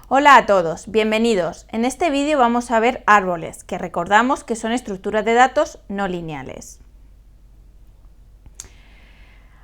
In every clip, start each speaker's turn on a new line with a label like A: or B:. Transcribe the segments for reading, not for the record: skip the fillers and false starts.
A: Hola a todos, bienvenidos. En este vídeo vamos a ver árboles, que recordamos que son estructuras de datos no lineales.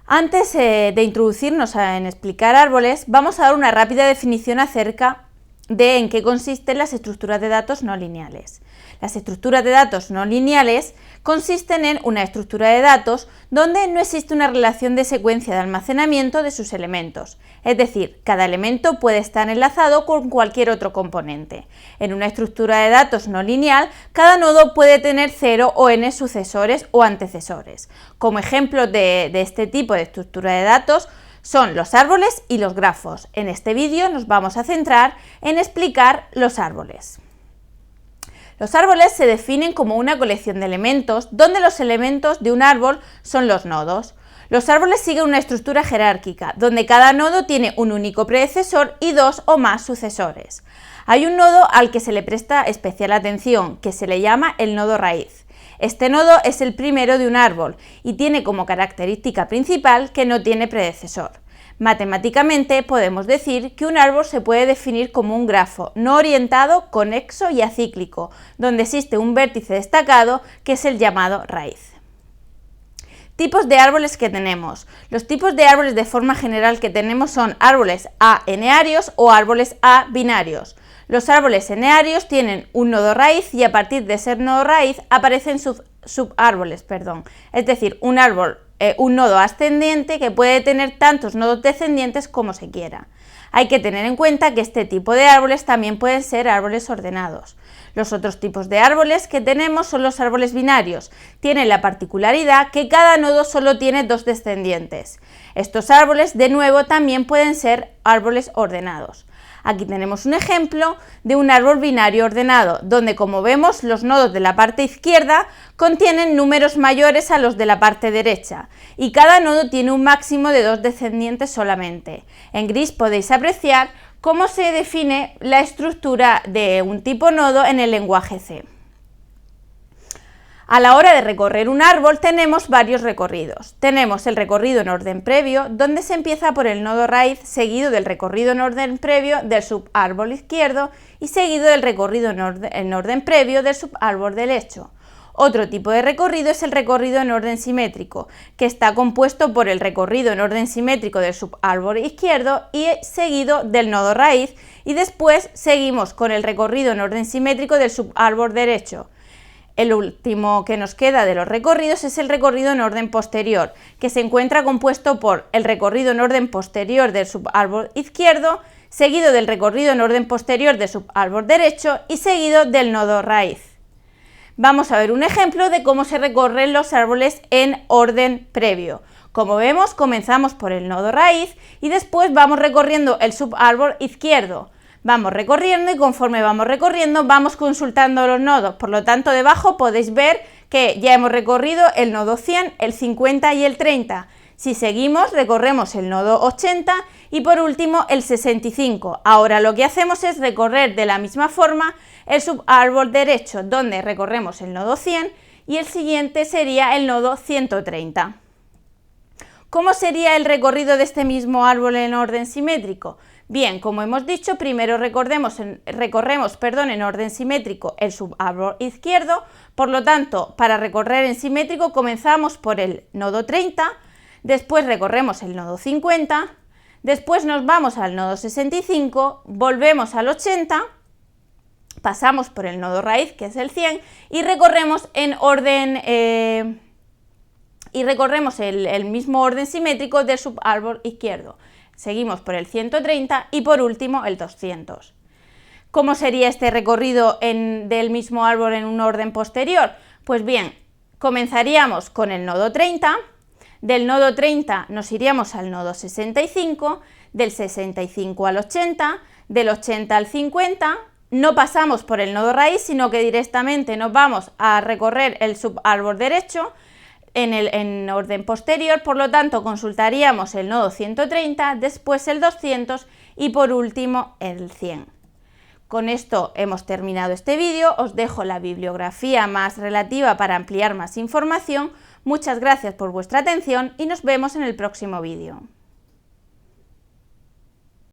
A: Antes de introducirnos en explicar árboles, vamos a dar una rápida definición acerca de en qué consisten las estructuras de datos no lineales. Las estructuras de datos no lineales consisten en una estructura de datos donde no existe una relación de secuencia de almacenamiento de sus elementos, es decir, cada elemento puede estar enlazado con cualquier otro componente. En una estructura de datos no lineal, cada nodo puede tener 0 o n sucesores o antecesores. Como ejemplos de este tipo de estructura de datos son los árboles y los grafos. En este vídeo nos vamos a centrar en explicar los árboles. Los árboles se definen como una colección de elementos donde los elementos de un árbol son los nodos. Los árboles siguen una estructura jerárquica, donde cada nodo tiene un único predecesor y dos o más sucesores. Hay un nodo al que se le presta especial atención, que se le llama el nodo raíz. Este nodo es el primero de un árbol y tiene como característica principal que no tiene predecesor. Matemáticamente podemos decir que un árbol se puede definir como un grafo no orientado, conexo y acíclico, donde existe un vértice destacado que es el llamado raíz. Tipos de árboles que tenemos. Los tipos de árboles de forma general que tenemos son árboles a-enearios o árboles a-binarios. Los árboles enearios tienen un nodo raíz y a partir de ser nodo raíz aparecen subárboles, es decir, un nodo ascendiente que puede tener tantos nodos descendientes como se quiera. Hay que tener en cuenta que este tipo de árboles también pueden ser árboles ordenados. Los otros tipos de árboles que tenemos son los árboles binarios. Tienen la particularidad que cada nodo solo tiene dos descendientes. Estos árboles, de nuevo, también pueden ser árboles ordenados. Aquí tenemos un ejemplo de un árbol binario ordenado, donde, como vemos, los nodos de la parte izquierda contienen números mayores a los de la parte derecha, y cada nodo tiene un máximo de dos descendientes solamente. En gris podéis apreciar cómo se define la estructura de un tipo nodo en el lenguaje C. A la hora de recorrer un árbol tenemos varios recorridos. Tenemos el recorrido en orden previo, donde se empieza por el nodo raíz, seguido del recorrido en orden previo del subárbol izquierdo y seguido del recorrido en orden previo del subárbol derecho. Otro tipo de recorrido es el recorrido en orden simétrico, que está compuesto por el recorrido en orden simétrico del subárbol izquierdo y seguido del nodo raíz, y después seguimos con el recorrido en orden simétrico del subárbol derecho. El último que nos queda de los recorridos es el recorrido en orden posterior, que se encuentra compuesto por el recorrido en orden posterior del subárbol izquierdo, seguido del recorrido en orden posterior del subárbol derecho y seguido del nodo raíz. Vamos a ver un ejemplo de cómo se recorren los árboles en orden previo. Como vemos, comenzamos por el nodo raíz y después vamos recorriendo el subárbol izquierdo. Vamos recorriendo y conforme vamos recorriendo vamos consultando los nodos, por lo tanto debajo podéis ver que ya hemos recorrido el nodo 100, el 50 y el 30. Si seguimos recorremos el nodo 80 y por último el 65. Ahora lo que hacemos es recorrer de la misma forma el subárbol derecho, donde recorremos el nodo 100 y el siguiente sería el nodo 130. ¿Cómo sería el recorrido de este mismo árbol en orden simétrico? Bien, como hemos dicho, primero recorremos en orden simétrico el subárbol izquierdo, por lo tanto, para recorrer en simétrico comenzamos por el nodo 30, después recorremos el nodo 50, después nos vamos al nodo 65, volvemos al 80, pasamos por el nodo raíz, que es el 100, y recorremos el mismo orden simétrico del subárbol izquierdo. Seguimos por el 130 y por último el 200. ¿Cómo sería este recorrido del mismo árbol en un orden posterior? Pues bien, comenzaríamos con el nodo 30, del nodo 30 nos iríamos al nodo 65, del 65 al 80, del 80 al 50, no pasamos por el nodo raíz, sino que directamente nos vamos a recorrer el subárbol derecho, en orden posterior, por lo tanto consultaríamos el nodo 130, después el 200 y por último el 100. Con esto hemos terminado este vídeo, os dejo la bibliografía más relativa para ampliar más información. Muchas gracias por vuestra atención y nos vemos en el próximo vídeo.